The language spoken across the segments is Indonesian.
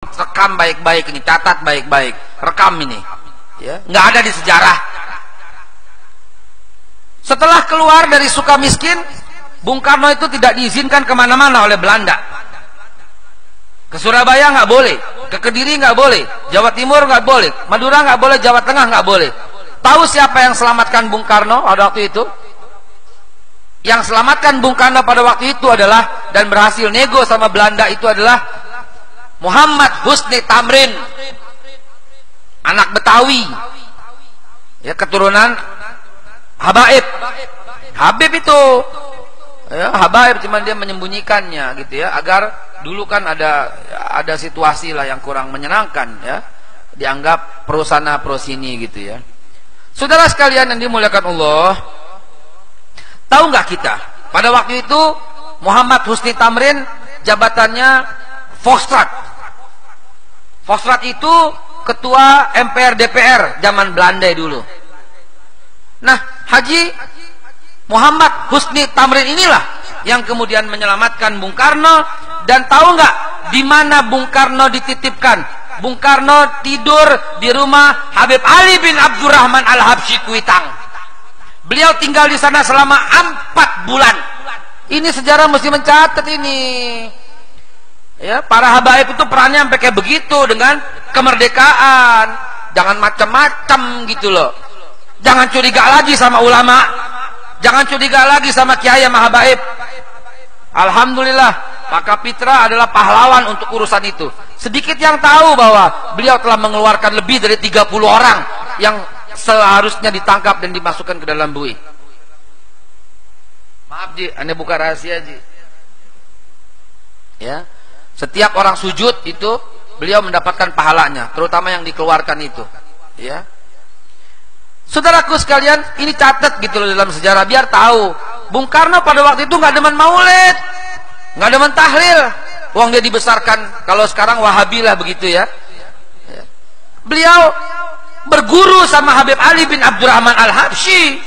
rekam baik-baik ini, catat baik-baik, rekam ini, ya, nggak ada di sejarah. Setelah keluar dari Sukamiskin, Bung Karno itu tidak diizinkan kemana-mana oleh Belanda. Ke Surabaya nggak boleh, ke Kediri nggak boleh, Jawa Timur nggak boleh, Madura nggak boleh, Jawa Tengah nggak boleh. Tahu siapa yang selamatkan Bung Karno pada waktu itu? Yang selamatkan Bung Karno pada waktu itu adalah, dan berhasil nego sama Belanda itu adalah Muhammad Husni Tamrin, anak Betawi, ya, keturunan Habaib. Habib itu, ya, Habaib, cuman dia menyembunyikannya gitu ya, agar dulu kan ada situasi lah yang kurang menyenangkan, ya, dianggap pro sana pro sini gitu ya. Saudara sekalian yang dimuliakan Allah, tahu nggak kita pada waktu itu Muhammad Husni Tamrin jabatannya Volkstraat. Volkstraat itu ketua MPR DPR zaman Belanda dulu. Nah, Haji Muhammad Husni Tamrin inilah yang kemudian menyelamatkan Bung Karno. Dan tahu nggak di mana Bung Karno dititipkan? Bung Karno tidur di rumah Habib Ali bin Abdurrahman Al-Habsyi Kuitang. Beliau tinggal di sana selama 4 bulan. Ini sejarah mesti mencatat ini. Ya, para habaib itu perannya sampai kayak begitu dengan kemerdekaan. Jangan macam-macam gitu loh. Jangan curiga lagi sama ulama. Jangan curiga lagi sama kiai sama habaib. Alhamdulillah, Pak Kapitra adalah pahlawan untuk urusan itu. Sedikit yang tahu bahwa beliau telah mengeluarkan lebih dari 30 orang yang seharusnya ditangkap dan dimasukkan ke dalam bui. Maaf Ji, Anda buka rahasia Ji. Ya, setiap orang sujud itu beliau mendapatkan pahalanya, terutama yang dikeluarkan itu. Ya, saudaraku sekalian, ini catat gitu loh dalam sejarah biar tahu. Bung Karno pada waktu itu nggak demen maulid, nggak demen tahlil. Uang dia dibesarkan, kalau sekarang Wahabi lah begitu ya. Beliau berguru sama Habib Ali bin Abdurrahman Al-Habsyi,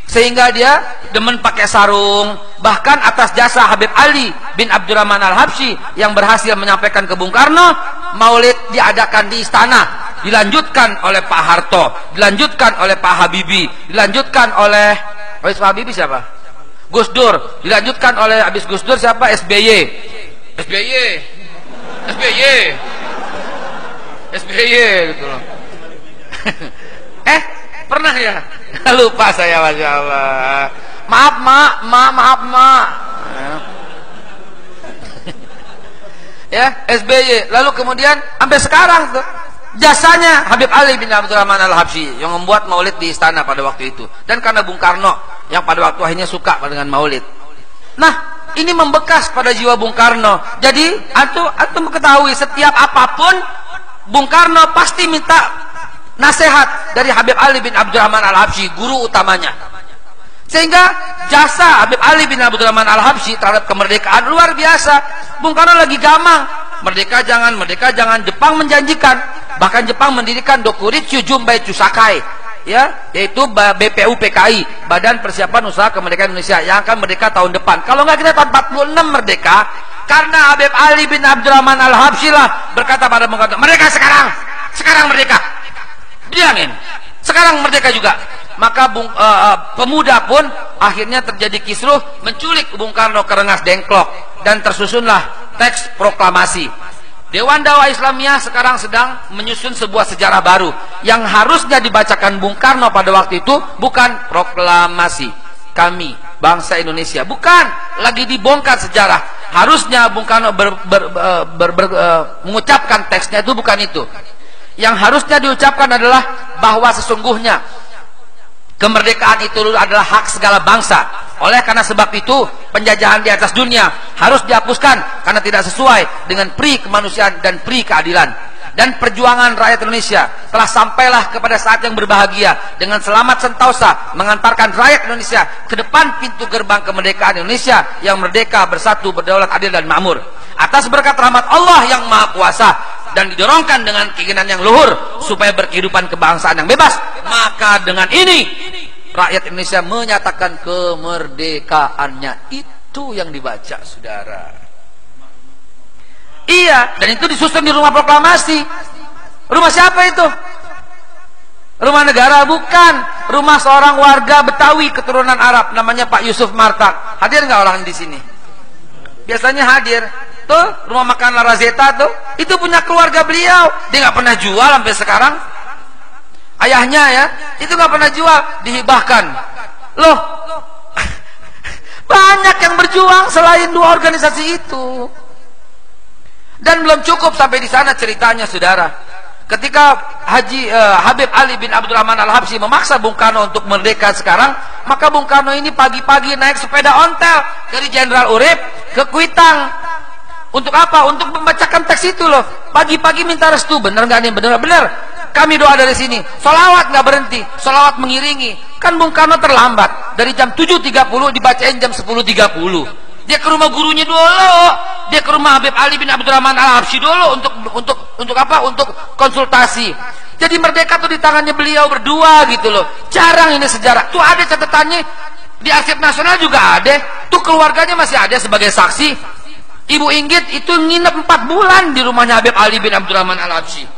sehingga dia demen pakai sarung. Bahkan atas jasa Habib Ali bin Abdurrahman Al-Habsyi yang berhasil menyampaikan ke Bung Karno, maulid diadakan di istana, dilanjutkan oleh Pak Harto, dilanjutkan oleh Pak Habibie, dilanjutkan oleh Pak Habibie siapa? Gus Dur, dilanjutkan oleh habis Gus Dur siapa? SBY. SBY gitu loh. Pernah ya? Lupa saya, Masya Allah. Maaf mak. Ya, SBY. Lalu kemudian sampai sekarang tuh jasanya Habib Ali bin Abdurrahman Al-Habsyi yang membuat maulid di istana pada waktu itu. Dan karena Bung Karno yang pada waktu akhirnya suka dengan maulid. Nah, ini membekas pada jiwa Bung Karno. Jadi antum ketahui setiap apapun Bung Karno pasti minta nasihat dari Habib Ali bin Abdurrahman Al-Habsyi, guru utamanya. Sehingga jasa Habib Ali bin Abdurrahman Al-Habsyi terhadap kemerdekaan luar biasa. Bung Karno lagi gamang, merdeka jangan, Jepang menjanjikan, bahkan Jepang mendirikan Dokuritsu Jumbai Chusakai, ya, yaitu BPU PKI, Badan Persiapan Usaha Kemerdekaan Indonesia, yang akan merdeka tahun depan. Kalau nggak kita tahun 46 merdeka, karena Habib Ali bin Abdurrahman Al-Habsyi lah berkata pada Bung Karno, merdeka sekarang merdeka. Bilangin, sekarang merdeka juga. Maka pemuda pun akhirnya terjadi kisruh, menculik Bung Karno ke Rengas Dengklok, dan tersusunlah teks proklamasi. Dewan Dakwah Islamiyah sekarang sedang menyusun sebuah sejarah baru yang harusnya dibacakan Bung Karno pada waktu itu bukan proklamasi kami bangsa Indonesia, bukan, lagi dibongkar sejarah. Harusnya Bung Karno mengucapkan teksnya itu bukan itu. Yang harusnya diucapkan adalah bahwa sesungguhnya kemerdekaan itu adalah hak segala bangsa. Oleh karena sebab itu, penjajahan di atas dunia harus dihapuskan karena tidak sesuai dengan pri kemanusiaan dan pri keadilan. Dan perjuangan rakyat Indonesia telah sampailah kepada saat yang berbahagia dengan selamat sentosa mengantarkan rakyat Indonesia ke depan pintu gerbang kemerdekaan Indonesia yang merdeka, bersatu, berdaulat, adil dan makmur. Atas berkat rahmat Allah yang Maha Kuasa dan didorongkan dengan keinginan yang luhur supaya berkehidupan kebangsaan yang bebas, maka dengan ini rakyat Indonesia menyatakan kemerdekaannya. Itu yang dibaca, saudara. Iya, dan itu disusun di rumah proklamasi. Rumah siapa itu? Rumah negara? Bukan. Rumah seorang warga Betawi keturunan Arab, namanya Pak Yusuf Martak. Hadir nggak orang di sini? Biasanya hadir. Tuh, rumah makan La Razeta tuh, itu punya keluarga beliau. Dia nggak pernah jual sampai sekarang. Ayahnya ya, itu nggak pernah jual, dihibahkan. Loh, banyak yang berjuang selain dua organisasi itu. Dan belum cukup sampai di sana ceritanya, saudara. Ketika Habib Ali bin Abdurrahman Al-Habsyi memaksa Bung Karno untuk merdeka sekarang, maka Bung Karno ini pagi-pagi naik sepeda ontel dari Jenderal Urip ke Kuitang. Untuk apa? Untuk membacakan teks itu loh. Pagi-pagi minta restu. Bener nggak nih? Bener. Kami doa dari sini. Sholawat nggak berhenti. Sholawat mengiringi. Kan Bung Karno terlambat. Dari jam 7.30 dibacain jam 10.30. Dia ke rumah gurunya dulu. Dia ke rumah Habib Ali bin Abdurrahman Al-Habsyi dulu untuk apa? Untuk konsultasi. Jadi merdeka tuh di tangannya beliau berdua gitu loh. Jarang ini sejarah. Tuh ada catatannya di Arsip Nasional juga ada. Tuh keluarganya masih ada sebagai saksi. Ibu Inggit itu nginep 4 bulan di rumahnya Habib Ali bin Abdurrahman Al-Habsyi.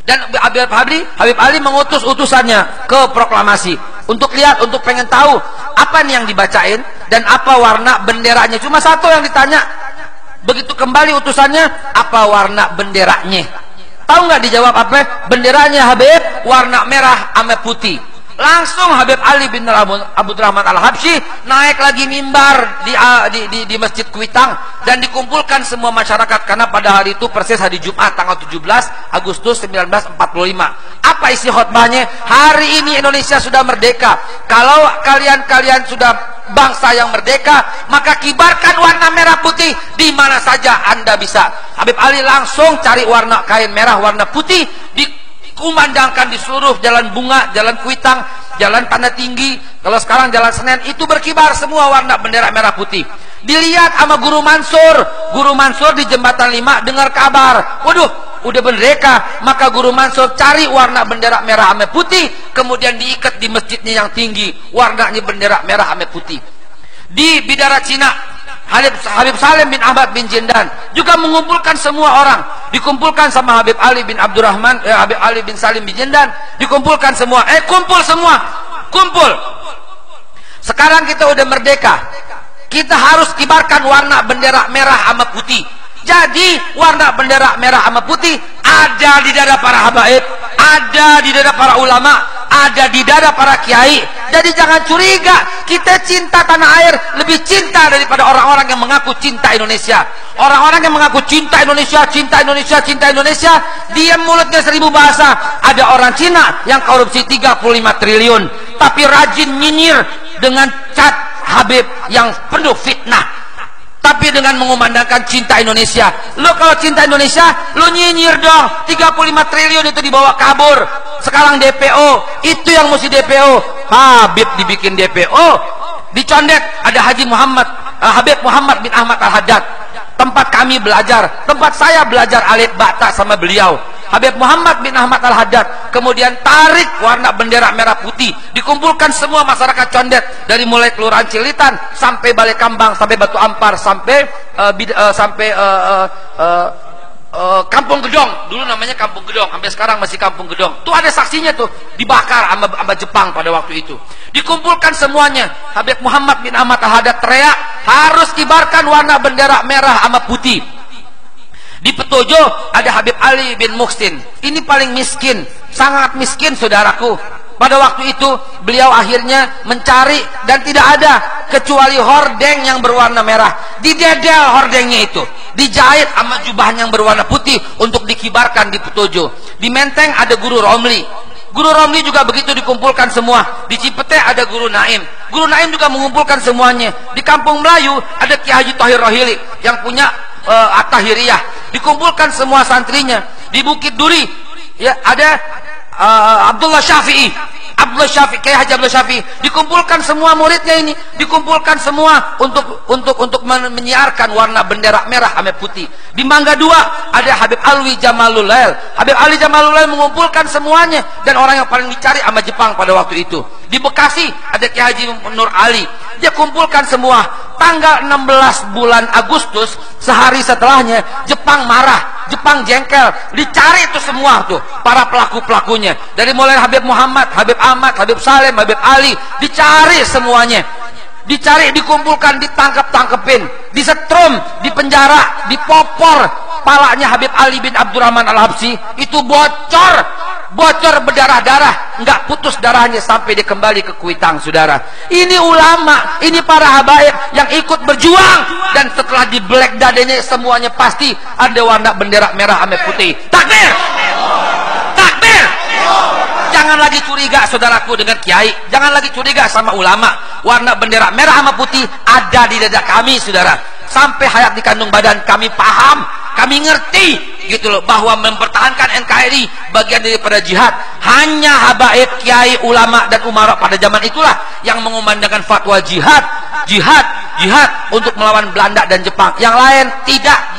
Dan Habib Ali mengutus utusannya ke proklamasi untuk lihat, untuk pengen tahu apa nih yang dibacain dan apa warna benderanya. Cuma satu yang ditanya. Begitu kembali utusannya, apa warna benderanya? Tahu nggak dijawab apa? Benderanya Habib warna merah sama putih. Langsung Habib Ali bin Abdurrahman Al-Habsyi naik lagi mimbar di Masjid Kuitang dan dikumpulkan semua masyarakat, karena pada hari itu persis hari Jumat tanggal 17 Agustus 1945. Apa isi khotbahnya? Hari ini Indonesia sudah merdeka. Kalau kalian sudah bangsa yang merdeka, maka kibarkan warna merah putih di mana saja Anda bisa. Habib Ali langsung cari warna kain merah warna putih, dikumandangkan di seluruh jalan Bunga, jalan Kuitang, jalan Tanda Tinggi, kalau sekarang jalan Senen, itu berkibar semua warna bendera merah putih. Dilihat sama Guru Mansur di Jembatan 5 dengar kabar, waduh udah merdeka, maka Guru Mansur cari warna bendera merah sama putih, kemudian diikat di masjidnya yang tinggi, warnanya bendera merah sama putih. Di Bidara Cina, Habib Salim bin Ahmad bin Jindan juga mengumpulkan semua orang, dikumpulkan sama Habib Ali bin Habib Ali bin Salim bin Jindan, dikumpulkan semua, kumpul. Sekarang kita udah merdeka, kita harus kibarkan warna bendera merah sama putih. Jadi warna bendera merah sama putih ada di dada para habaib, ada di dada para ulama, ada di dada para kiai. Jadi jangan curiga, kita cinta tanah air lebih cinta daripada orang-orang yang mengaku cinta Indonesia. Orang-orang yang mengaku cinta Indonesia, diam mulutnya 1000 bahasa. Ada orang Cina yang korupsi 35 triliun, tapi rajin nyinyir dengan cat Habib yang penuh fitnah, tapi dengan mengumandangkan cinta Indonesia. Lo kalau cinta Indonesia, lo nyinyir dong. 35 triliun itu dibawa kabur. Sekarang DPO, itu yang mesti DPO. Habib dibikin DPO, dicondet. Ada Habib Muhammad bin Ahmad Al-Haddad, tempat kami belajar, tempat saya belajar alif bata sama beliau. Habib Muhammad bin Ahmad Al-Haddad kemudian tarik warna bendera merah putih, dikumpulkan semua masyarakat Condet, dari mulai Kelurahan Cilitan sampai Balai Kambang, sampai Batu Ampar, sampai Kampung Gedong. Dulu namanya Kampung Gedong, sampai sekarang masih Kampung Gedong. Tuh ada saksinya tuh, dibakar sama Jepang pada waktu itu. Dikumpulkan semuanya. Habib Muhammad bin Ahmad Al-Haddad teriak, harus kibarkan warna bendera merah sama putih. Di Petojo ada Habib Ali bin Muhsin. Ini paling miskin, sangat miskin saudaraku. Pada waktu itu beliau akhirnya mencari dan tidak ada kecuali hordeng yang berwarna merah. Didedel hordengnya itu, dijahit sama jubah yang berwarna putih untuk dikibarkan di Petojo. Di Menteng ada Guru Romli. Guru Romli juga begitu, dikumpulkan semua. Di Cipete ada Guru Naim. Guru Naim juga mengumpulkan semuanya. Di Kampung Melayu ada Kiai Haji Thohir Rohili yang punya At-Tahiriyah, dikumpulkan semua santrinya. Di Bukit Duri ya ada Abdullah Syafi'i, Abdullah Syafi'i, Kiai Haji Abdullah Syafi'i, dikumpulkan semua muridnya ini, dikumpulkan semua untuk menyiarkan warna bendera merah sama putih. Di Mangga 2 ada Habib Alwi Jamalul Lail. Habib Alwi Jamalul Lail mengumpulkan semuanya, dan orang yang paling dicari sama Jepang pada waktu itu. Di Bekasi ada Kiai Haji Nur Ali, dia kumpulkan semua. Tanggal 16 bulan Agustus, sehari setelahnya, Jepang marah, Jepang jengkel, dicari itu semua tuh para pelaku-pelakunya, dari mulai Habib Muhammad, Habib Ahmad, Habib Salim, Habib Ali, dicari semuanya, dicari, dikumpulkan, ditangkep-tangkepin, disetrum, dipenjara, dipopor. Palanya Habib Ali bin Abdurrahman Al-Habsyi itu bocor berdarah-darah, nggak putus darahnya sampai dia kembali ke Kuitang, saudara. Ini ulama, ini para habaib yang ikut berjuang, dan setelah di black dadanya semuanya pasti ada warna bendera merah sama putih. Takbir, takbir. Jangan lagi curiga, saudaraku, dengan kiai. Jangan lagi curiga sama ulama. Warna bendera merah sama putih ada di dada kami, saudara. Sampai hayat di kandung badan kami paham, kami ngerti gitu loh, bahwa mempertahankan NKRI bagian daripada jihad. Hanya habaib, kiai, ulama dan umara pada zaman itulah yang mengumandangkan fatwa jihad untuk melawan Belanda dan Jepang. Yang lain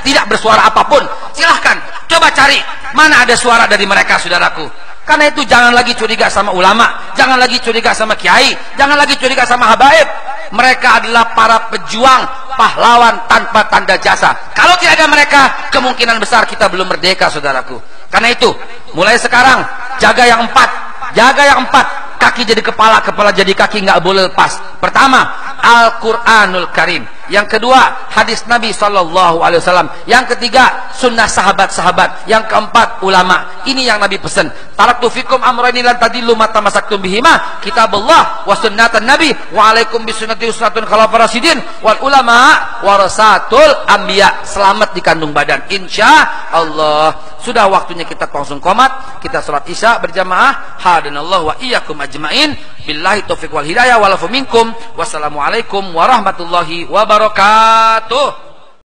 tidak bersuara apapun. Silahkan coba cari mana ada suara dari mereka, saudaraku. Karena itu jangan lagi curiga sama ulama, jangan lagi curiga sama kiai, jangan lagi curiga sama habaib. Mereka adalah para pejuang, pahlawan tanpa tanda jasa. Kalau tidak ada mereka, kemungkinan besar kita belum merdeka, saudaraku. Karena itu, mulai sekarang jaga yang 4, jaga yang 4. Kaki jadi kepala, kepala jadi kaki, nggak boleh lepas. Pertama, Al-Quranul Karim. Yang kedua, hadis Nabi SAW. Yang ketiga, sunnah sahabat-sahabat. Yang keempat, ulama. Ini yang Nabi pesan. Taraktu fikum amrayni lan tadillu ma tamassaktum bihima, kitabullah wa sunnatan nabi wa alaikum bisunnati usnatun khalafar rasyidin wal ulama warasatul anbiya. Selamat di kandung badan, insya Allah. Sudah waktunya kita langsung qomat, kita salat isya berjamaah. Hadanallahu wa iyyakum ajmain. Billahi taufiq wal hidayah wal afu minkum. Wassalamualaikum warahmatullahi wabarakatuh.